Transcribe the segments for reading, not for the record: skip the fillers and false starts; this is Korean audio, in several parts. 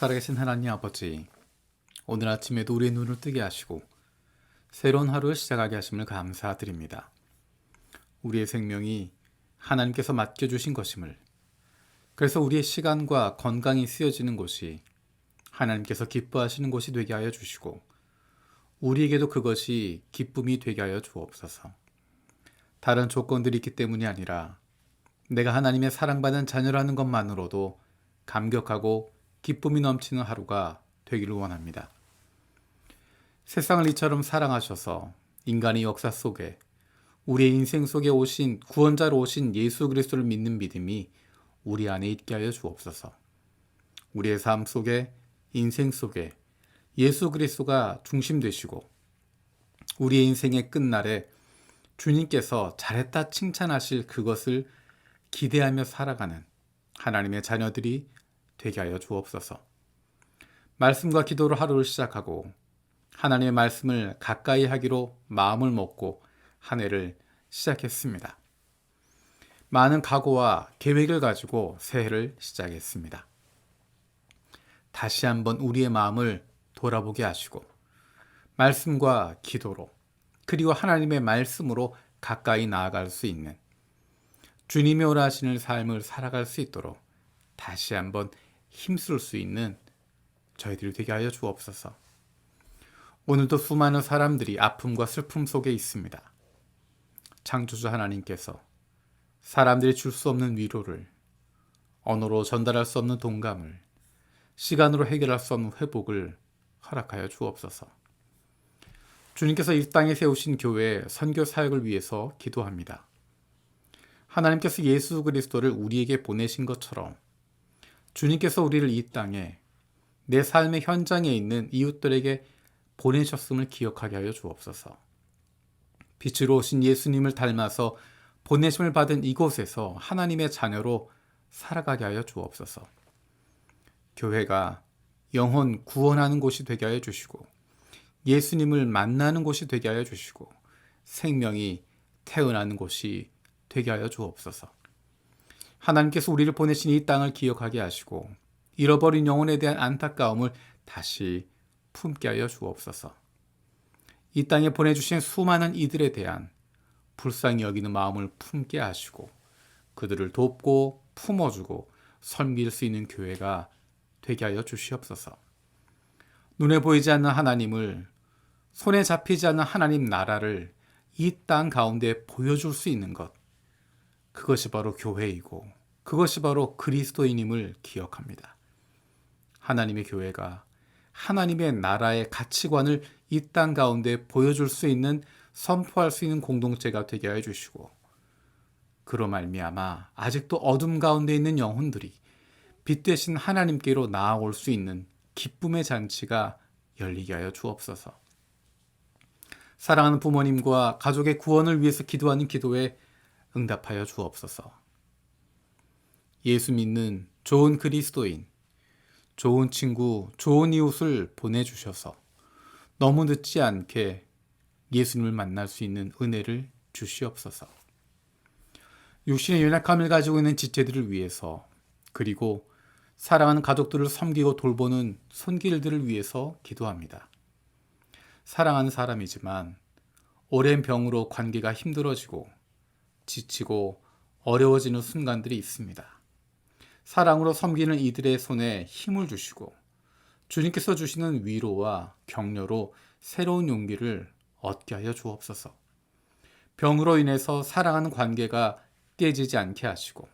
살아계신 하나님 아버지, 오늘 아침에도 우리의 눈을 뜨게 하시고 새로운 하루를 시작하게 하심을 감사드립니다. 우리의 생명이 하나님께서 맡겨주신 것임을, 그래서 우리의 시간과 건강이 쓰여지는 곳이 하나님께서 기뻐하시는 곳이 되게 하여 주시고 우리에게도 그것이 기쁨이 되게 하여 주옵소서. 다른 조건들이 있기 때문이 아니라 내가 하나님의 사랑받는 자녀라는 것만으로도 감격하고 기쁨이 넘치는 하루가 되기를 원합니다. 세상을 이처럼 사랑하셔서 인간의 역사 속에 우리의 인생 속에 오신 구원자로 오신 예수 그리스도를 믿는 믿음이 우리 안에 있게 하여 주옵소서. 우리의 삶 속에, 인생 속에 예수 그리스도가 중심 되시고 우리의 인생의 끝날에 주님께서 잘했다 칭찬하실 그것을 기대하며 살아가는 하나님의 자녀들이 되게 하여 주옵소서. 말씀과 기도로 하루를 시작하고 하나님의 말씀을 가까이 하기로 마음을 먹고 한 해를 시작했습니다. 많은 각오와 계획을 가지고 새해를 시작했습니다. 다시 한번 우리의 마음을 돌아보게 하시고 말씀과 기도로 그리고 하나님의 말씀으로 가까이 나아갈 수 있는 주님이 원하시는 삶을 살아갈 수 있도록 다시 한번 힘쓸 수 있는 저희들이 되게 하여 주옵소서. 오늘도 수많은 사람들이 아픔과 슬픔 속에 있습니다. 창조주 하나님께서 사람들이 줄 수 없는 위로를, 언어로 전달할 수 없는 동감을, 시간으로 해결할 수 없는 회복을 허락하여 주옵소서. 주님께서 이 땅에 세우신 교회의 선교 사역을 위해서 기도합니다. 하나님께서 예수 그리스도를 우리에게 보내신 것처럼 주님께서 우리를 이 땅에 내 삶의 현장에 있는 이웃들에게 보내셨음을 기억하게 하여 주옵소서. 빛으로 오신 예수님을 닮아서 보내심을 받은 이곳에서 하나님의 자녀로 살아가게 하여 주옵소서. 교회가 영혼 구원하는 곳이 되게 하여 주시고 예수님을 만나는 곳이 되게 하여 주시고 생명이 태어나는 곳이 되게 하여 주옵소서. 하나님께서 우리를 보내신 이 땅을 기억하게 하시고 잃어버린 영혼에 대한 안타까움을 다시 품게 하여 주옵소서. 이 땅에 보내주신 수많은 이들에 대한 불쌍히 여기는 마음을 품게 하시고 그들을 돕고 품어주고 섬길 수 있는 교회가 되게 하여 주시옵소서. 눈에 보이지 않는 하나님을, 손에 잡히지 않는 하나님 나라를 이 땅 가운데 보여줄 수 있는 것, 그것이 바로 교회이고 그것이 바로 그리스도인임을 기억합니다. 하나님의 교회가 하나님의 나라의 가치관을 이 땅 가운데 보여줄 수 있는, 선포할 수 있는 공동체가 되게 하여 주시고 그로 말미암아 아직도 어둠 가운데 있는 영혼들이 빛 대신 하나님께로 나아올 수 있는 기쁨의 잔치가 열리게 하여 주옵소서. 사랑하는 부모님과 가족의 구원을 위해서 기도하는 기도에 응답하여 주옵소서. 예수 믿는 좋은 그리스도인, 좋은 친구, 좋은 이웃을 보내주셔서 너무 늦지 않게 예수님을 만날 수 있는 은혜를 주시옵소서. 육신의 연약함을 가지고 있는 지체들을 위해서, 그리고 사랑하는 가족들을 섬기고 돌보는 손길들을 위해서 기도합니다. 사랑하는 사람이지만 오랜 병으로 관계가 힘들어지고 지치고 어려워지는 순간들이 있습니다. 사랑으로 섬기는 이들의 손에 힘을 주시고 주님께서 주시는 위로와 격려로 새로운 용기를 얻게 하여 주옵소서. 병으로 인해서 사랑하는 관계가 깨지지 않게 하시고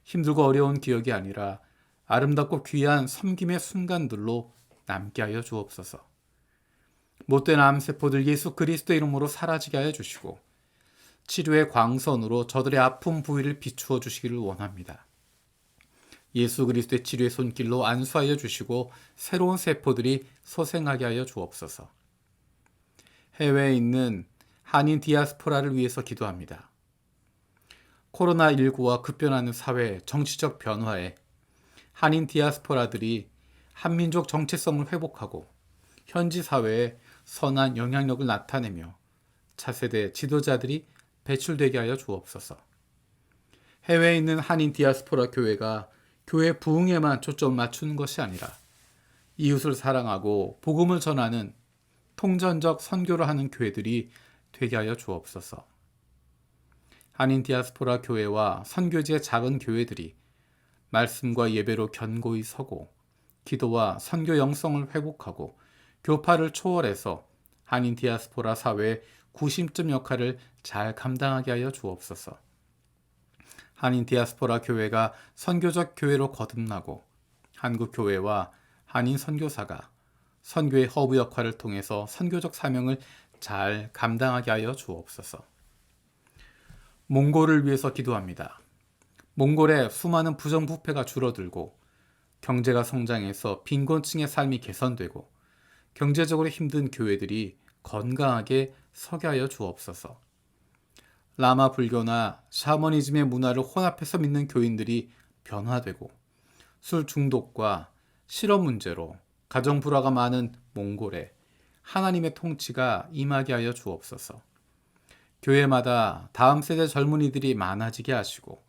힘들고 어려운 기억이 아니라 아름답고 귀한 섬김의 순간들로 남게 하여 주옵소서. 못된 암세포들 예수 그리스도 이름으로 사라지게 하여 주시고 치료의 광선으로 저들의 아픈 부위를 비추어 주시기를 원합니다. 예수 그리스도의 치료의 손길로 안수하여 주시고 새로운 세포들이 소생하게 하여 주옵소서. 해외에 있는 한인 디아스포라를 위해서 기도합니다. 코로나19와 급변하는 사회 정치적 변화에 한인 디아스포라들이 한민족 정체성을 회복하고 현지 사회에 선한 영향력을 나타내며 차세대 지도자들이 배출되게 하여 주옵소서. 해외에 있는 한인 디아스포라 교회가 교회 부흥에만 초점을 맞추는 것이 아니라 이웃을 사랑하고 복음을 전하는 통전적 선교를 하는 교회들이 되게 하여 주옵소서. 한인 디아스포라 교회와 선교지의 작은 교회들이 말씀과 예배로 견고히 서고 기도와 선교 영성을 회복하고 교파를 초월해서 한인 디아스포라 사회의 구심점 역할을 잘 감당하게 하여 주옵소서. 한인 디아스포라 교회가 선교적 교회로 거듭나고 한국 교회와 한인 선교사가 선교의 허브 역할을 통해서 선교적 사명을 잘 감당하게 하여 주옵소서. 몽골을 위해서 기도합니다. 몽골의 수많은 부정부패가 줄어들고 경제가 성장해서 빈곤층의 삶이 개선되고 경제적으로 힘든 교회들이 건강하게 서게 하여 주옵소서. 라마 불교나 샤머니즘의 문화를 혼합해서 믿는 교인들이 변화되고 술 중독과 실업 문제로 가정 불화가 많은 몽골에 하나님의 통치가 임하게 하여 주옵소서. 교회마다 다음 세대 젊은이들이 많아지게 하시고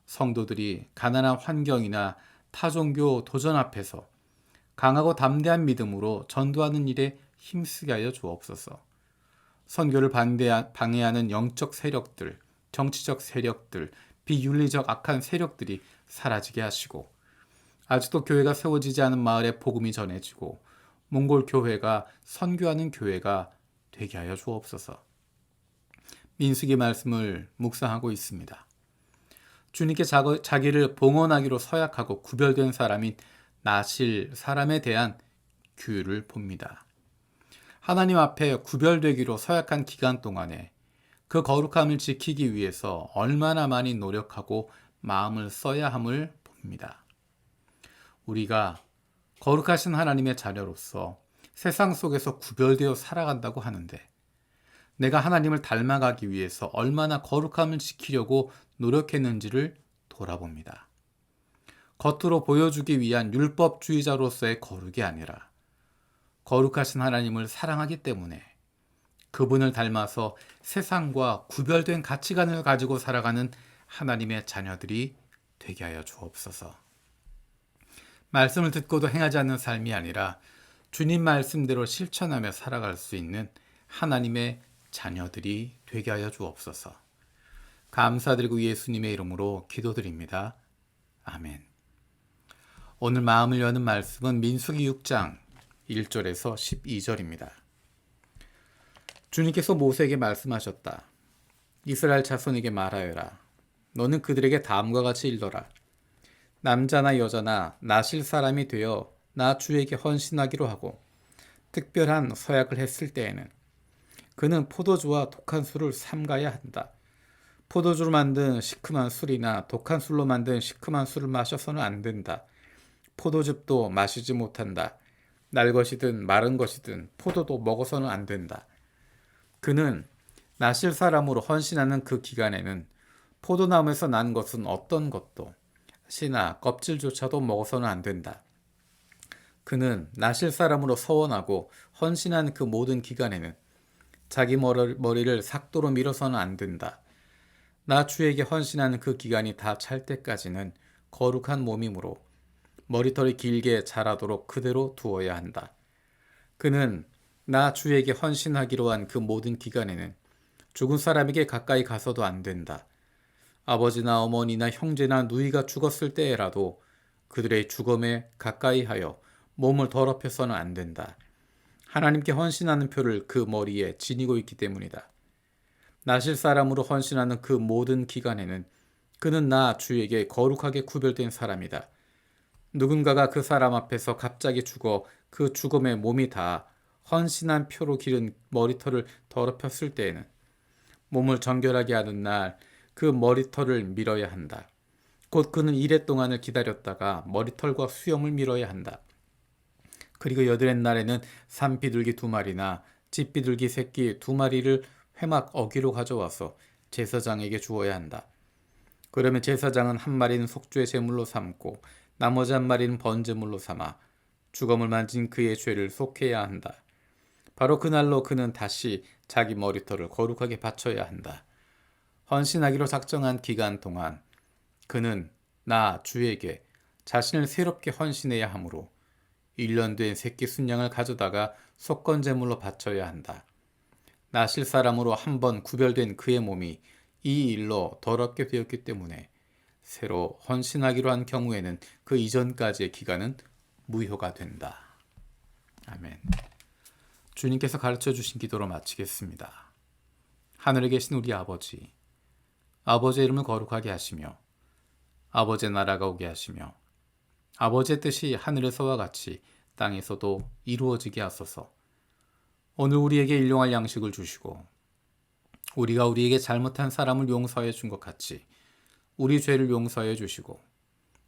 성도들이 가난한 환경이나 타종교 도전 앞에서 강하고 담대한 믿음으로 전도하는 일에 힘쓰게 하여 주옵소서. 선교를 방해하는 영적 세력들, 정치적 세력들, 비윤리적 악한 세력들이 사라지게 하시고 아직도 교회가 세워지지 않은 마을에 복음이 전해지고 몽골 교회가 선교하는 교회가 되게 하여 주옵소서. 민수기 말씀을 묵상하고 있습니다. 주님께 자기를 봉헌하기로 서약하고 구별된 사람인 나실 사람에 대한 규율을 봅니다. 하나님 앞에 구별되기로 서약한 기간 동안에 그 거룩함을 지키기 위해서 얼마나 많이 노력하고 마음을 써야 함을 봅니다. 우리가 거룩하신 하나님의 자녀로서 세상 속에서 구별되어 살아간다고 하는데 내가 하나님을 닮아가기 위해서 얼마나 거룩함을 지키려고 노력했는지를 돌아봅니다. 겉으로 보여주기 위한 율법주의자로서의 거룩이 아니라 거룩하신 하나님을 사랑하기 때문에 그분을 닮아서 세상과 구별된 가치관을 가지고 살아가는 하나님의 자녀들이 되게 하여 주옵소서. 말씀을 듣고도 행하지 않는 삶이 아니라 주님 말씀대로 실천하며 살아갈 수 있는 하나님의 자녀들이 되게 하여 주옵소서. 감사드리고 예수님의 이름으로 기도드립니다. 아멘. 오늘 마음을 여는 말씀은 민수기 6장 1절에서 12절입니다. 주님께서 모세에게 말씀하셨다. 이스라엘 자손에게 말하여라. 너는 그들에게 다음과 같이 일러라. 남자나 여자나 나실 사람이 되어 나 주에게 헌신하기로 하고 특별한 서약을 했을 때에는 그는 포도주와 독한 술을 삼가야 한다. 포도주로 만든 시큼한 술이나 독한 술로 만든 시큼한 술을 마셔서는 안 된다. 포도즙도 마시지 못한다. 날 것이든 마른 것이든 포도도 먹어서는 안 된다. 그는 나실 사람으로 헌신하는 그 기간에는 포도나무에서 난 것은 어떤 것도 씨나 껍질조차도 먹어서는 안 된다. 그는 나실 사람으로 서원하고 헌신한 그 모든 기간에는 자기 머리를 삭도로 밀어서는 안 된다. 나 주에게 헌신하는 그 기간이 다 찰 때까지는 거룩한 몸이므로 머리털이 길게 자라도록 그대로 두어야 한다. 그는 나 주에게 헌신하기로 한 그 모든 기간에는 죽은 사람에게 가까이 가서도 안 된다. 아버지나 어머니나 형제나 누이가 죽었을 때라도 그들의 죽음에 가까이 하여 몸을 더럽혀서는 안 된다. 하나님께 헌신하는 표를 그 머리에 지니고 있기 때문이다. 나실 사람으로 헌신하는 그 모든 기간에는 그는 나 주에게 거룩하게 구별된 사람이다. 누군가가 그 사람 앞에서 갑자기 죽어 그 죽음의 몸이 다 헌신한 표로 기른 머리털을 더럽혔을 때에는 몸을 정결하게 하는 날 그 머리털을 밀어야 한다. 곧 그는 이래 동안을 기다렸다가 머리털과 수염을 밀어야 한다. 그리고 여드렛 날에는 산비둘기 2마리나 집비둘기 새끼 2마리를 회막 어기로 가져와서 제사장에게 주어야 한다. 그러면 제사장은 한 마리는 속죄의 제물로 삼고 나머지 한 마리는 번제물로 삼아 주검을 만진 그의 죄를 속해야 한다. 바로 그날로 그는 다시 자기 머리털을 거룩하게 바쳐야 한다. 헌신하기로 작정한 기간 동안 그는 나 주에게 자신을 새롭게 헌신해야 하므로 1년 된 새끼 순양을 가져다가 속건제물로 바쳐야 한다. 나실 사람으로 한 번 구별된 그의 몸이 이 일로 더럽게 되었기 때문에 새로 헌신하기로 한 경우에는 그 이전까지의 기간은 무효가 된다. 아멘. 주님께서 가르쳐 주신 기도로 마치겠습니다. 하늘에 계신 우리 아버지, 아버지의 이름을 거룩하게 하시며 아버지의 나라가 오게 하시며 아버지의 뜻이 하늘에서와 같이 땅에서도 이루어지게 하소서. 오늘 우리에게 일용할 양식을 주시고 우리가 우리에게 잘못한 사람을 용서해 준 것 같이 우리 죄를 용서해 주시고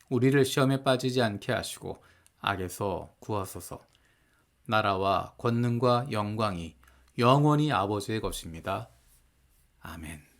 우리를 시험에 빠지지 않게 하시고 악에서 구하소서. 나라와 권능과 영광이 영원히 아버지의 것입니다. 아멘.